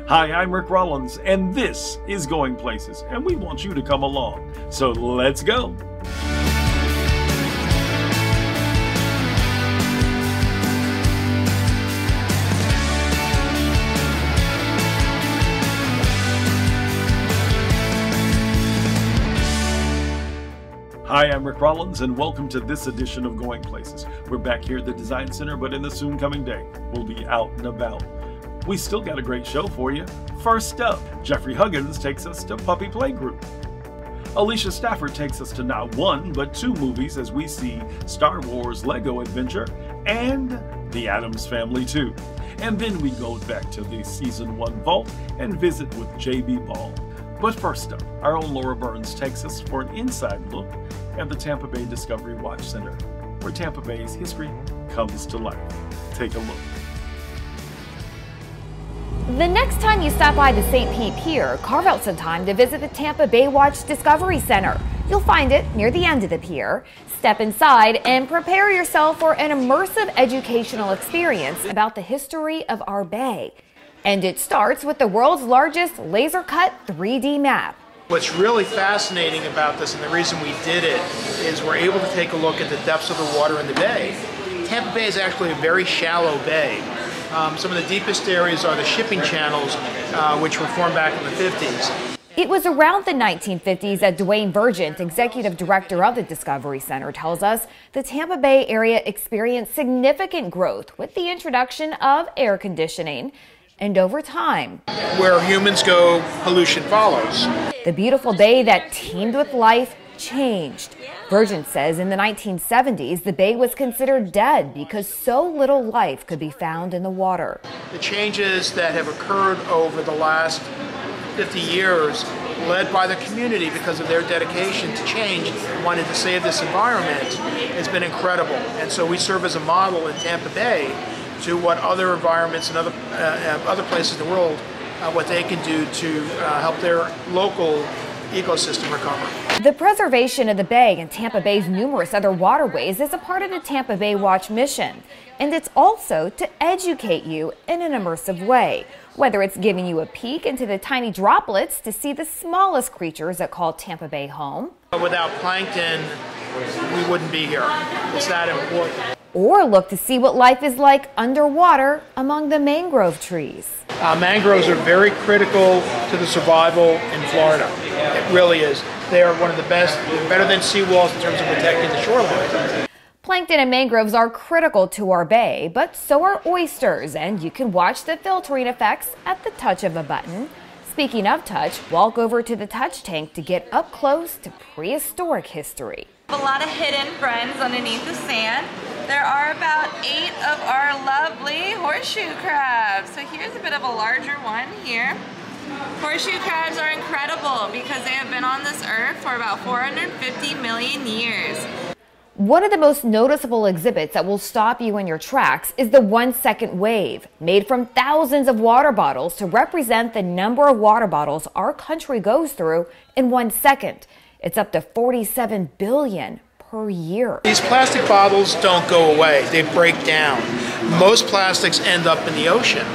Hi, I'm Rick Rollins, and this is Going Places, and we want you to come along. So let's go. Hi, I'm Rick Rollins, and welcome to this edition of Going Places. We're back here at the Design Center, but in the soon coming day, we'll be out and about. We still got a great show for you. First up, Jeffrey Huggins takes us to Puppy Playgroup. Alicia Stafford takes us to not one, but two movies as we see Star Wars Lego Adventure and The Addams Family 2. And then we go back to the Season 1 vault and visit with J.B. Ball. But first up, our own Laura Burns takes us for an inside look at the Tampa Bay Discovery Watch Center, where Tampa Bay's history comes to life. Take a look. The next time you stop by the St. Pete Pier, carve out some time to visit the Tampa Bay Watch Discovery Center. You'll find it near the end of the pier. Step inside and prepare yourself for an immersive educational experience about the history of our bay. And it starts with the world's largest laser-cut 3D map. What's really fascinating about this, and the reason we did it, is we're able to take a look at the depths of the water in the bay. Tampa Bay is actually a very shallow bay. Some of the deepest areas are the shipping channels, which were formed back in the 50s. It was around the 1950s that Goin, executive director of the Discovery Center, tells us the Tampa Bay area experienced significant growth with the introduction of air conditioning. And over time, where humans go, pollution follows. The beautiful bay that teemed with life changed. Virgin says in the 1970s, the bay was considered dead because so little life could be found in the water. The changes that have occurred over the last 50 years, led by the community because of their dedication to change, wanted to save this environment, has been incredible. And so we serve as a model in Tampa Bay to what other environments and other places in the world, what they can do to help their local ecosystem recover. The preservation of the bay and Tampa Bay's numerous other waterways is a part of the Tampa Bay Watch mission. And it's also to educate you in an immersive way, whether it's giving you a peek into the tiny droplets to see the smallest creatures that call Tampa Bay home. Without plankton, we wouldn't be here. It's that important. Or look to see what life is like underwater among the mangrove trees. Mangroves are very critical to the survival in Florida. It really is. They are one of the best, better than seawalls in terms of protecting the shoreline. Plankton and mangroves are critical to our bay, but so are oysters, and you can watch the filtering effects at the touch of a button. Speaking of touch, walk over to the touch tank to get up close to prehistoric history. A lot of hidden friends underneath the sand. There are about 8 of our lovely horseshoe crabs. So here's a bit of a larger one here. Horseshoe crabs are incredible because they have been on this earth for about 450 million years. One of the most noticeable exhibits that will stop you in your tracks is the 1-second wave, made from thousands of water bottles to represent the number of water bottles our country goes through in 1 second. It's up to 47 billion per year. These plastic bottles don't go away, they break down. Most plastics end up in the ocean.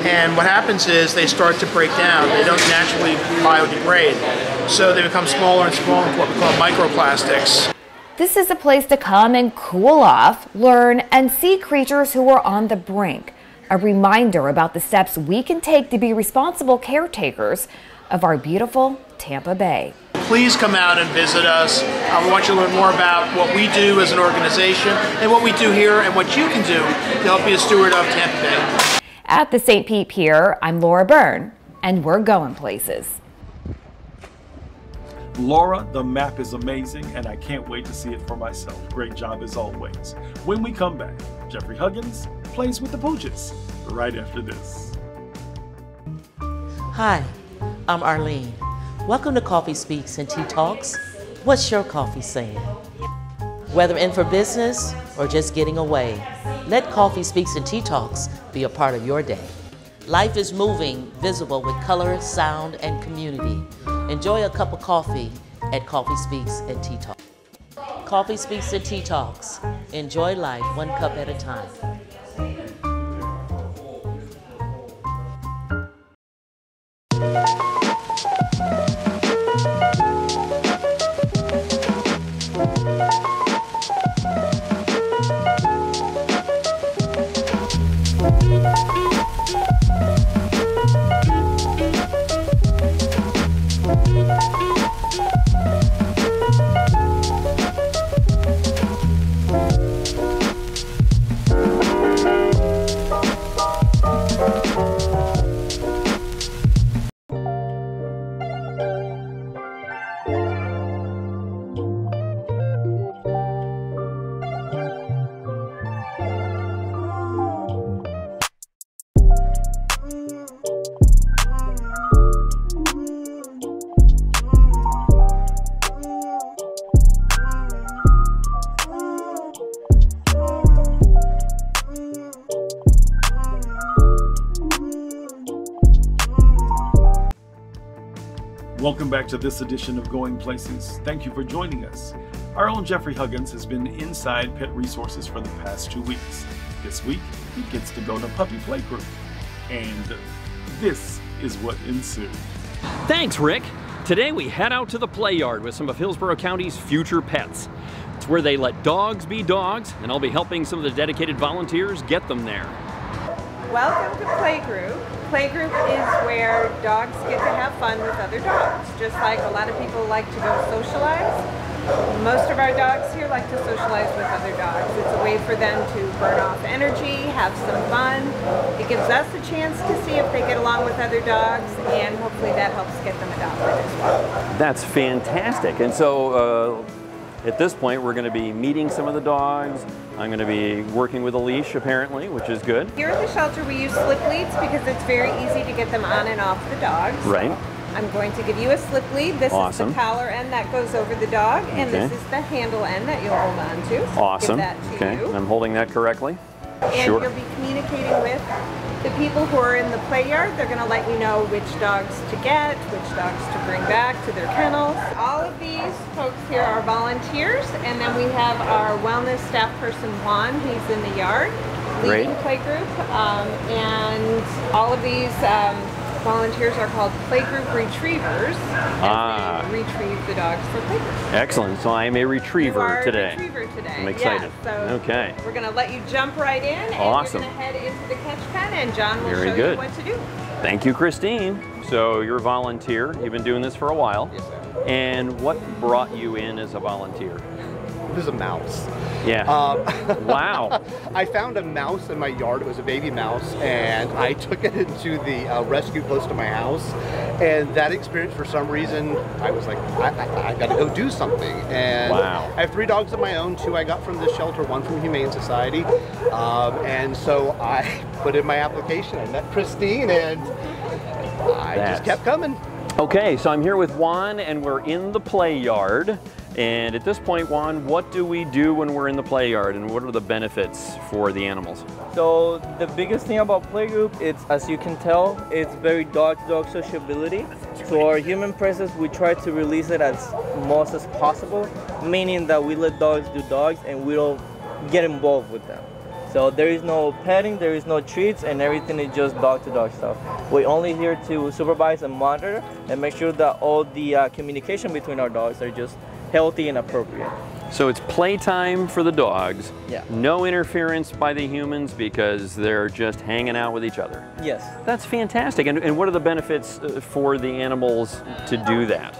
And what happens is they start to break down. They don't naturally biodegrade. So they become smaller and smaller, what we call microplastics. This is a place to come and cool off, learn, and see creatures who are on the brink. A reminder about the steps we can take to be responsible caretakers of our beautiful Tampa Bay. Please come out and visit us. I want you to learn more about what we do as an organization and what we do here and what you can do to help be a steward of Tampa Bay. At the St. Pete Pier, I'm Laura Byrne, and we're going places. Laura, the map is amazing, and I can't wait to see it for myself. Great job as always. When we come back, Jeffrey Huggins plays with the Pooches right after this. Hi, I'm Arlene. Welcome to Coffee Speaks and Tea Talks. What's your coffee saying? Whether in for business or just getting away, let Coffee Speaks and Tea Talks be a part of your day. Life is moving, visible with color, sound, and community. Enjoy a cup of coffee at Coffee Speaks and Tea Talks. Coffee Speaks and Tea Talks. Enjoy life one cup at a time. Welcome back to this edition of Going Places. Thank you for joining us. Our own Jeffrey Huggins has been inside Pet Resources for the past 2 weeks. This week, he gets to go to Puppy Play Group. And this is what ensued. Thanks, Rick. Today we head out to the play yard with some of Hillsborough County's future pets. It's where they let dogs be dogs, and I'll be helping some of the dedicated volunteers get them there. Welcome to Playgroup. Playgroup is where dogs get to have fun with other dogs. Just like a lot of people like to go socialize, most of our dogs here like to socialize with other dogs. It's a way for them to burn off energy, have some fun. It gives us a chance to see if they get along with other dogs, and hopefully that helps get them adopted as well. That's fantastic. And so at this point, we're going to be meeting some of the dogs. I'm going to be working with a leash, apparently, which is good. Here at the shelter, we use slip leads because it's very easy to get them on and off the dogs. Right. I'm going to give you a slip lead. This is the collar end that goes over the dog, and this is the handle end that you'll hold on to. So awesome. Give that to okay, you. I'm holding that correctly. And sure. You'll be communicating with the people who are in the play yard. They're going to let you know which dogs to get, which dogs to bring back to their kennels. All of these folks here are volunteers, and then we have our wellness staff person, Juan. He's in the yard leading Playgroup, and all of these volunteers are called Playgroup Retrievers, and they retrieve the dogs for Playgroup. Excellent. So I am a retriever today. I'm excited. Yeah, so okay. We're going to let you jump right in, and awesome. you're going to head into the catch pen, and John will Very show good. you what to do. Thank you, Christine. So you're a volunteer. You've been doing this for a while. Yes, sir. And what brought you in as a volunteer? It was a mouse. Yeah. Wow. I found a mouse in my yard. It was a baby mouse, and I took it into the rescue close to my house. And that experience, for some reason, I was like, I got to go do something. And wow. I have 3 dogs of my own. 2 I got from this shelter, 1 from Humane Society. And so I put in my application. I met Christine, and I just kept coming. Okay, so I'm here with Juan, and we're in the play yard. And at this point, Juan, what do we do when we're in the play yard, and what are the benefits for the animals? So the biggest thing about Playgroup, it's, as you can tell, it's very dog-to-dog sociability. So our human presence, we try to release it as most as possible, meaning that we let dogs do dogs and we don't get involved with them. So there is no petting, there is no treats, and everything is just dog-to-dog stuff. We're only here to supervise and monitor and make sure that all the communication between our dogs are just healthy and appropriate. So it's playtime for the dogs. Yeah. No interference by the humans because they're just hanging out with each other. Yes. That's fantastic. And what are the benefits for the animals to do that?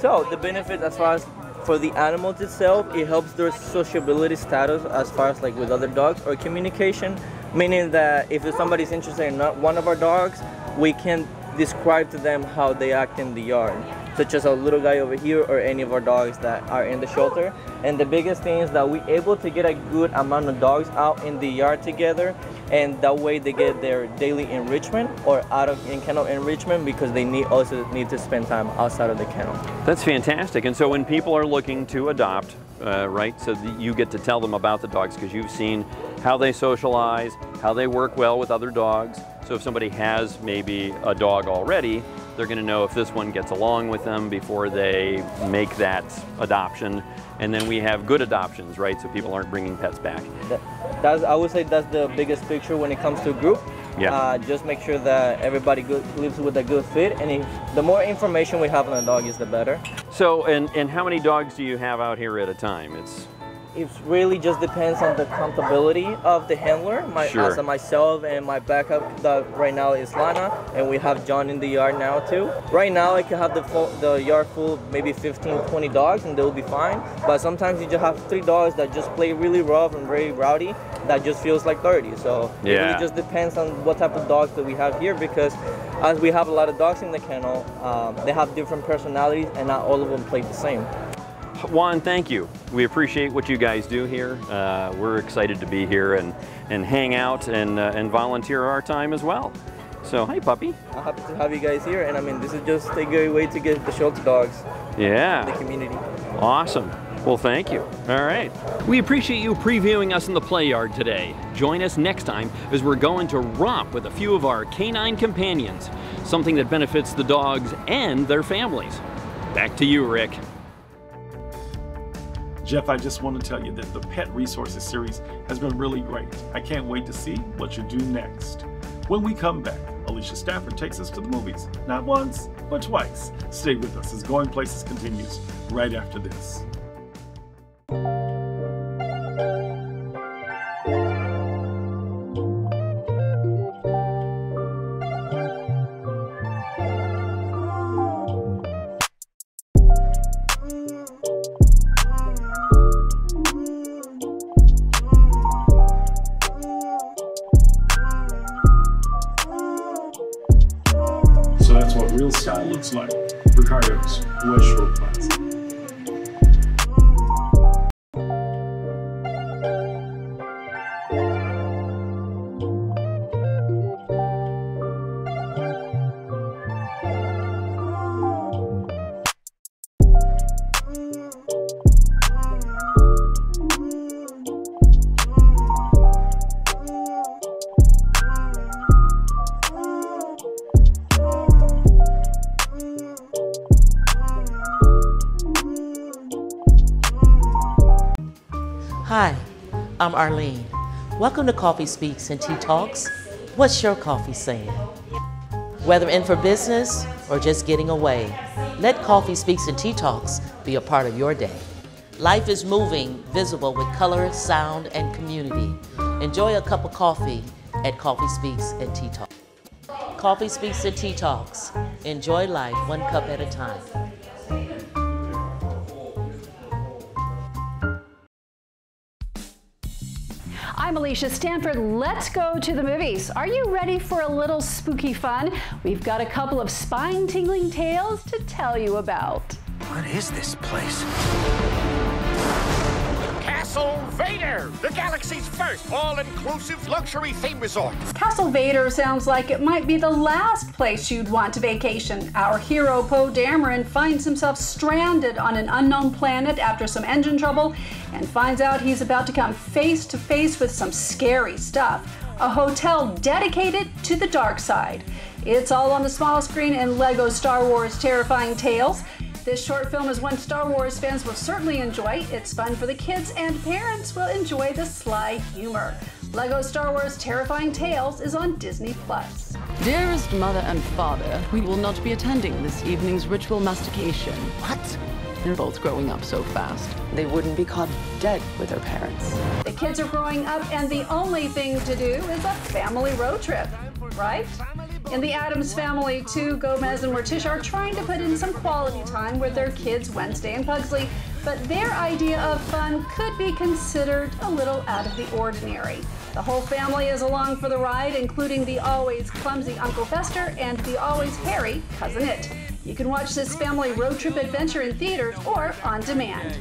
So the benefits as far as for the animals itself, it helps their sociability status as far as like with other dogs, or communication, meaning that if somebody's interested in one of our dogs, we can describe to them how they act in the yard, such as a little guy over here or any of our dogs that are in the shelter. And the biggest thing is that we're able to get a good amount of dogs out in the yard together, and that way they get their daily enrichment or out of in-kennel enrichment, because they also need to spend time outside of the kennel. That's fantastic. And so when people are looking to adopt, right, so you get to tell them about the dogs because you've seen how they socialize, how they work well with other dogs. So if somebody has maybe a dog already, they're going to know if this one gets along with them before they make that adoption. And then we have good adoptions, right? So people aren't bringing pets back. I would say that's the biggest picture when it comes to a group. Yeah. Just make sure that everybody lives with a good fit, and the more information we have on a dog is the better. So, and how many dogs do you have out here at a time? It really just depends on the comfortability of the handler. As myself and my backup dog right now is Lana, and we have John in the yard now too. Right now I can have the yard full, maybe 15, 20 dogs, and they'll be fine. But sometimes you just have 3 dogs that just play really rough and very rowdy. That just feels like 30. So it really just depends on what type of dogs that we have here, because as we have a lot of dogs in the kennel, they have different personalities, and not all of them play the same. Juan, thank you. We appreciate what you guys do here. We're excited to be here and hang out and volunteer our time as well. So, hi, puppy. I'm happy to have you guys here, and I mean, this is just a great way to get the shelter dogs in the community. Awesome. Well, thank you. All right. We appreciate you previewing us in the play yard today. Join us next time as we're going to romp with a few of our canine companions. something that benefits the dogs and their families. Back to you, Rick. Jeff, I just want to tell you that the Pet Resources series has been really great. I can't wait to see what you do next. When we come back, Alicia Stafford takes us to the movies. Not once, but twice. Stay with us as Going Places continues right after this. So that's what real style looks like. Ricardo's West Shore Plaza. Hi, I'm Arlene. Welcome to Coffee Speaks and Tea Talks. What's your coffee saying? Whether in for business or just getting away, let Coffee Speaks and Tea Talks be a part of your day. Life is moving, visible with color, sound, and community. Enjoy a cup of coffee at Coffee Speaks and Tea Talks. Coffee Speaks and Tea Talks. Enjoy life one cup at a time. I'm Alicia Stanford. Let's go to the movies. Are you ready for a little spooky fun? We've got a couple of spine-tingling tales to tell you about. What is this place? Castle Vader, the galaxy's first all-inclusive luxury theme resort. Castle Vader sounds like it might be the last place you'd want to vacation. Our hero, Poe Dameron, finds himself stranded on an unknown planet after some engine trouble and finds out he's about to come face to face with some scary stuff. A hotel dedicated to the dark side. It's all on the small screen in LEGO Star Wars Terrifying Tales. This short film is one Star Wars fans will certainly enjoy. It's fun for the kids, and parents will enjoy the sly humor. LEGO Star Wars Terrifying Tales is on Disney+. Dearest mother and father, we will not be attending this evening's ritual mastication. What? They're both growing up so fast. They wouldn't be caught dead with their parents. The kids are growing up, and the only thing to do is a family road trip, right? In the Addams Family, too, Gomez and Morticia are trying to put in some quality time with their kids Wednesday and Pugsley, but their idea of fun could be considered a little out of the ordinary. The whole family is along for the ride, including the always clumsy Uncle Fester and the always hairy Cousin It. You can watch this family road trip adventure in theaters or on demand.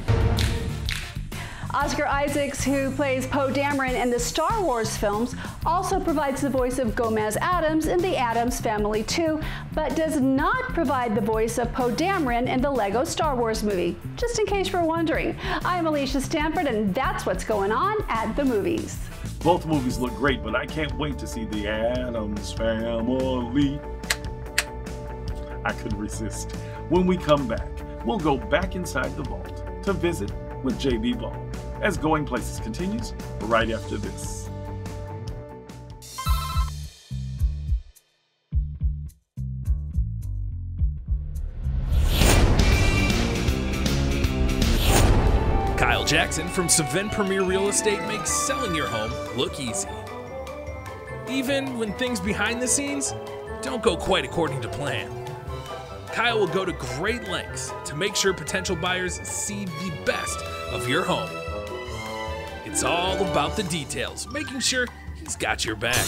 Oscar Isaacs, who plays Poe Dameron in the Star Wars films, also provides the voice of Gomez Addams in the Addams Family 2, but does not provide the voice of Poe Dameron in the LEGO Star Wars movie, just in case you're wondering. I'm Alicia Stanford, and that's what's going on at the movies. Both movies look great, but I can't wait to see the Addams Family. I couldn't resist. When we come back, we'll go back inside the vault to visit with J.B. Ball as Going Places continues right after this. Kyle Jackson from Savin Premier Real Estate makes selling your home look easy. Even when things behind the scenes don't go quite according to plan. Kyle will go to great lengths to make sure potential buyers see the best of your home. It's all about the details, making sure he's got your back.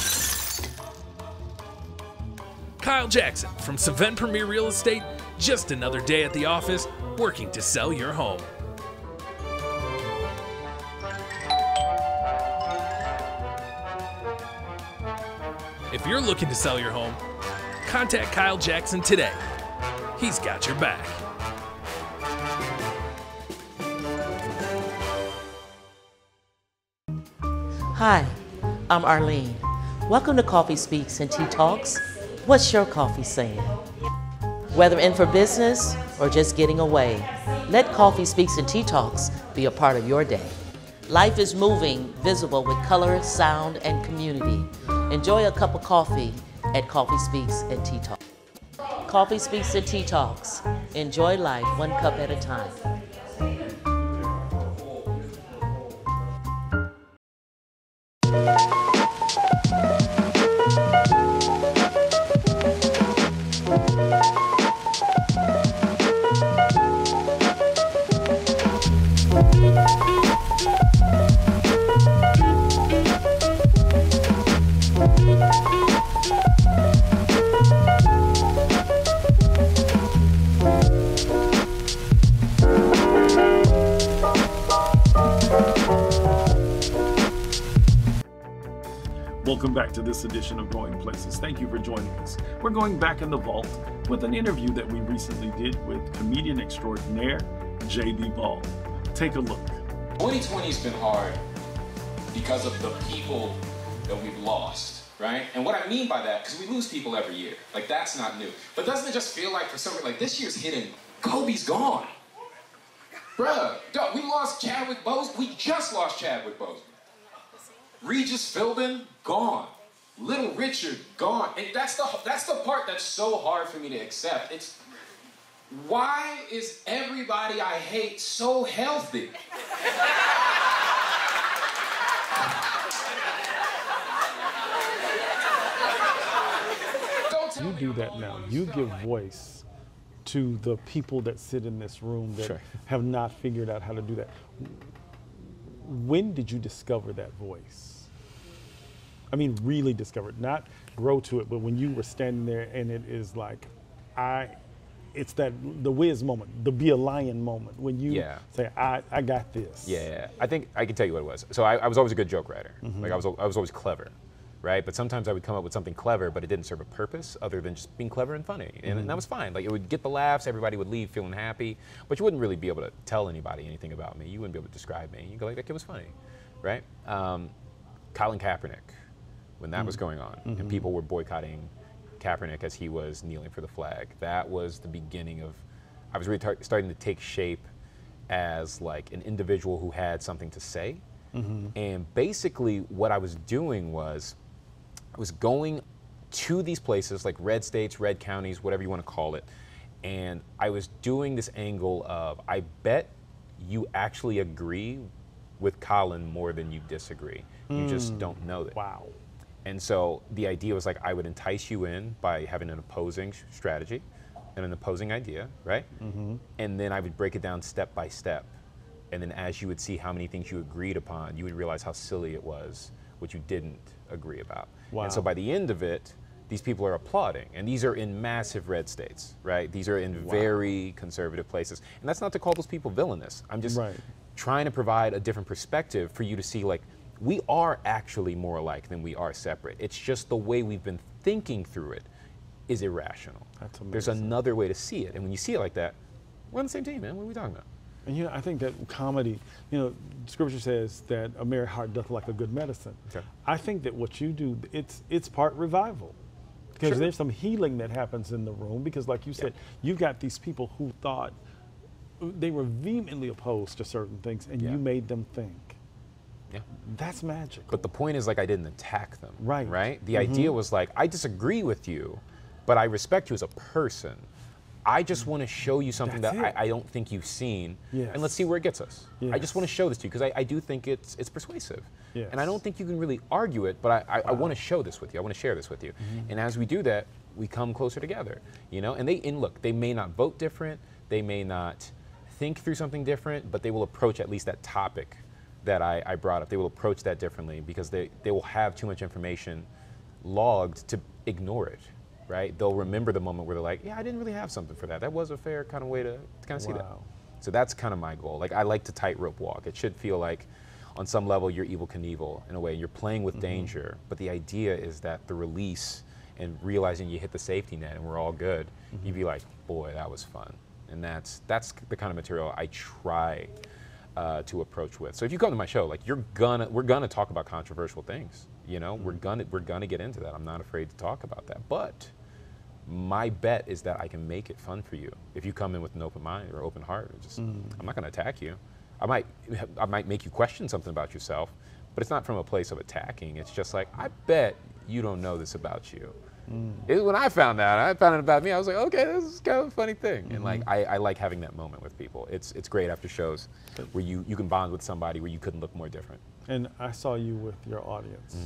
Kyle Jackson from Savin Premier Real Estate, just another day at the office, working to sell your home. If you're looking to sell your home, contact Kyle Jackson today. He's got your back. Hi, I'm Arlene. Welcome to Coffee Speaks and Tea Talks. What's your coffee saying? Whether in for business or just getting away, let Coffee Speaks and Tea Talks be a part of your day. Life is moving, visible with color, sound, and community. Enjoy a cup of coffee at Coffee Speaks and Tea Talks. Coffee Speaks and Tea Talks. Enjoy life one cup at a time. Welcome back to this edition of Going Places. Thank you for joining us. We're going back in the vault with an interview that we recently did with comedian extraordinaire J.B. Ball. Take a look. 2020 has been hard because of the people that we've lost, right? And what I mean by that, because we lose people every year. Like, that's not new. But doesn't it just feel like for some reason, like this year's hitting, Kobe's gone. Bruh, we lost Chadwick Boseman. We just lost Chadwick Boseman. Regis Philbin, gone. Little Richard, gone. And that's the part that's so hard for me to accept. It's, why is everybody I hate so healthy? You do that now. You give voice to the people that sit in this room that have not figured out how to do that. When did you discover that voice? I mean, really discover it, not grow to it, but when you were standing there and it is like, it's that, the Wiz moment, the be a lion moment, when you say, I got this. Yeah, I think I can tell you what it was. So I was always a good joke writer. Like I was always clever, right? But sometimes I would come up with something clever, but it didn't serve a purpose other than just being clever and funny. And that was fine. Like it would get the laughs, everybody would leave feeling happy, but you wouldn't really be able to tell anybody anything about me. You wouldn't be able to describe me. You go like, that kid was funny, right? Colin Kaepernick, when that was going on, and people were boycotting Kaepernick as he was kneeling for the flag. That was the beginning of, I was really starting to take shape as like an individual who had something to say. And basically what I was doing was, I was going to these places like red states, red counties, whatever you want to call it, and I was doing this angle of, I bet you actually agree with Colin more than you disagree. You just don't know that. Wow. And so the idea was like, I would entice you in by having an opposing strategy and an opposing idea, right? And then I would break it down step by step. And then as you would see how many things you agreed upon, you would realize how silly it was, what you didn't agree about. Wow. And so by the end of it, these people are applauding. And these are in massive red states, right? These are in very conservative places. And that's not to call those people villainous. I'm just trying to provide a different perspective for you to see, like, we are actually more alike than we are separate. It's just the way we've been thinking through it is irrational. That's amazing. There's another way to see it. And when you see it like that, we're on the same team, man. What are we talking about? And you know, I think that comedy, you know, scripture says that a merry heart doth like a good medicine. I think that what you do, it's part revival. Because there's some healing that happens in the room, because like you said, you've got these people who thought they were vehemently opposed to certain things, and you made them think. That's magic. But the point is, like, I didn't attack them. Right. The idea was like, I disagree with you, but I respect you as a person. I just want to show you something that I don't think you've seen, and let's see where it gets us. I just want to show this to you because I do think it's persuasive, and I don't think you can really argue it. But I want to show this with you. I want to share this with you, and as we do that, we come closer together. You know, and look, they may not vote different, they may not think through something different, but they will approach at least that topic that I brought up. They will approach that differently because they will have too much information logged to ignore it. Right? They'll remember the moment where they're like, yeah, I didn't really have something for that. That was a fair kind of way to kind of see that. So that's kind of my goal. Like, I like to tightrope walk. It should feel like, on some level, you're Evel Knievel in a way. You're playing with danger, but the idea is that the release and realizing you hit the safety net and we're all good, you'd be like, boy, that was fun. And that's the kind of material I try to approach with. So if you come to my show, like, we're gonna talk about controversial things. You know, we're gonna get into that. I'm not afraid to talk about that, but my bet is that I can make it fun for you. If you come in with an open mind or open heart, I'm not going to attack you. I might make you question something about yourself, but it's not from a place of attacking. It's just like, I bet you don't know this about you. When I found out about me, I was like, okay, this is kind of a funny thing. And like, I like having that moment with people. It's great after shows where you can bond with somebody where you couldn't look more different. And I saw you with your audience.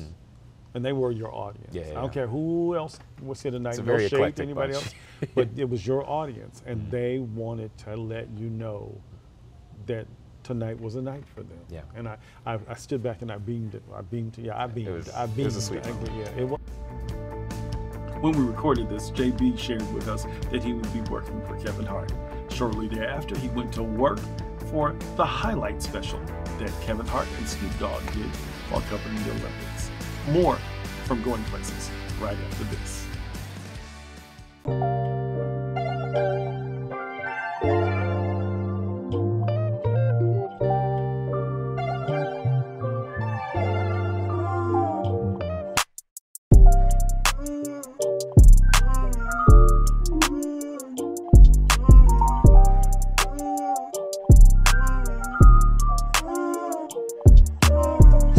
And they were your audience. Yeah. I don't care who else was here tonight, It's a no very shade to eclectic anybody bunch. else, but it was your audience, and they wanted to let you know that tonight was a night for them. Yeah. And I stood back and I beamed it. I beamed. It was a sweet moment. Yeah, it was. When we recorded this, JB shared with us that he would be working for Kevin Hart. Shortly thereafter, he went to work for the highlight special that Kevin Hart and Snoop Dogg did while covering the Olympics. More from Goin Places right after this.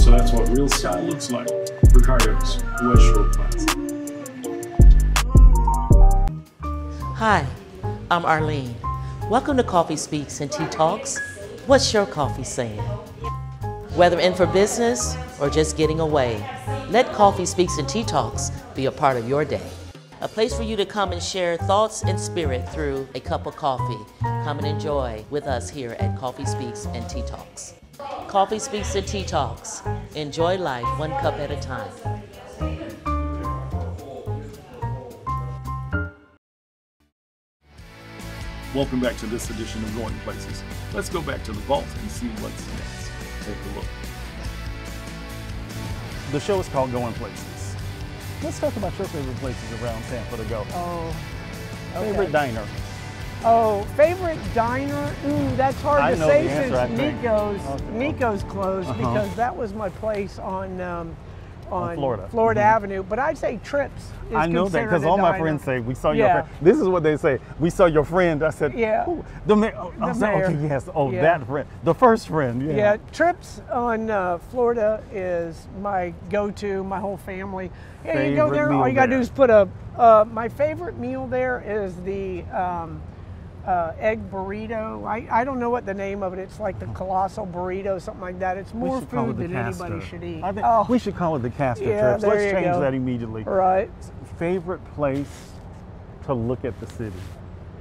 So that's what real style looks like. Ricardo's West Shore Plaza. Hi, I'm Arlene. Welcome to Coffee Speaks and Tea Talks. What's your coffee saying? Whether in for business or just getting away, let Coffee Speaks and Tea Talks be a part of your day. A place for you to come and share thoughts and spirit through a cup of coffee. Come and enjoy with us here at Coffee Speaks and Tea Talks. Coffee Speaks and Tea Talks. Enjoy life one cup at a time. Welcome back to this edition of Goin Places. Let's go back to the vault and see what's next. Take a look. The show is called Goin Places. Let's talk about your favorite places around Tampa to go. Oh, okay. Favorite diner? Oh, favorite diner? Ooh, that's hard I to know say the answer, I think. since Nico's closed because that was my place on Florida, Avenue. But I'd say Trips is I know that because all my friends say, we saw your friend. This is what they say. We saw your friend. I said, yeah. The mayor. I said, okay, yes. Oh, that friend. The first friend. Yeah. Yeah, Trips on Florida is my go-to, my whole family. Yeah, you go there, all you got to do is put my favorite meal there is the egg burrito. I don't know what the name of it. It's like the colossal burrito, something like that. It's more food than anybody should eat. I think we should call it the Castor Trips. There Let's you change go. that immediately. Right. Favorite place to look at the city?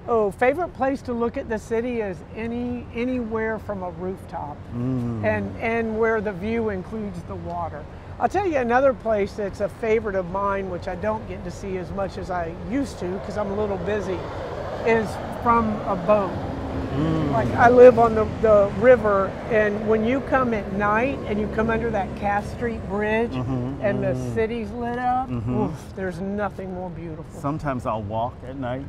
Oh, favorite place to look at the city is anywhere from a rooftop, and where the view includes the water. I'll tell you another place that's a favorite of mine, which I don't get to see as much as I used to because I'm a little busy, is from a boat. Like I live on the river, and when you come at night and you come under that Cass Street Bridge and the city's lit up, oof, there's nothing more beautiful. Sometimes I'll walk at night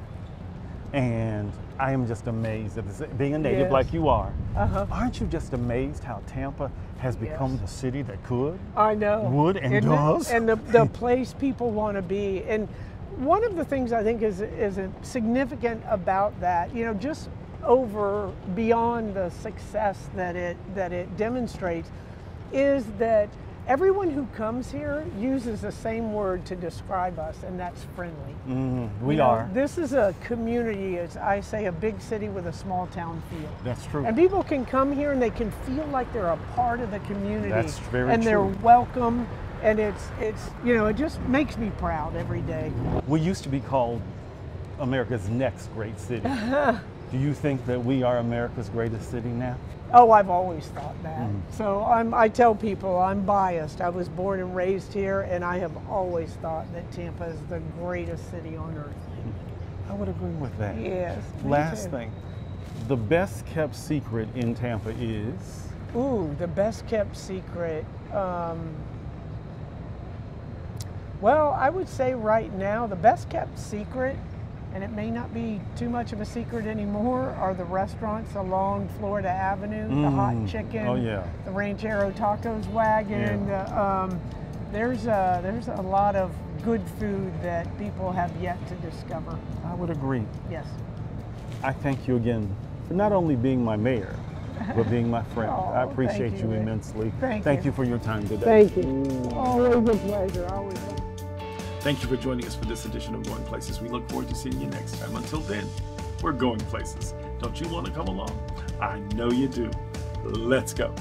and I am just amazed at this. Being a native like you are, aren't you just amazed how Tampa has become the city that could? I know. Would and does. And the place people want to be. And one of the things I think is significant about that, just over beyond the success that it demonstrates, is that everyone who comes here uses the same word to describe us, and that's friendly. We are. This is a community, as I say, a big city with a small town feel. That's true. And people can come here and they can feel like they're a part of the community. That's very and true. they're welcome, and it's it just makes me proud every day. We used to be called America's next great city. Do you think that we are America's greatest city now? Oh, I've always thought that. So I tell people I'm biased. I was born and raised here, and I have always thought that Tampa is the greatest city on earth. I would agree with that. Yes. Last thing, the best kept secret in Tampa is? Ooh, the best kept secret. Well, I would say right now the best kept secret, and it may not be too much of a secret anymore, are the restaurants along Florida Avenue, the Hot Chicken, the Ranchero Tacos Wagon. There's a lot of good food that people have yet to discover. I would agree. Yes. I thank you again for not only being my mayor, but being my friend. Oh, I appreciate thank you Rick. immensely. Thank you for your time today. Thank you. Always a pleasure. Always. Thank you for joining us for this edition of Going Places. We look forward to seeing you next time. Until then, we're going places. Don't you want to come along? I know you do. Let's go.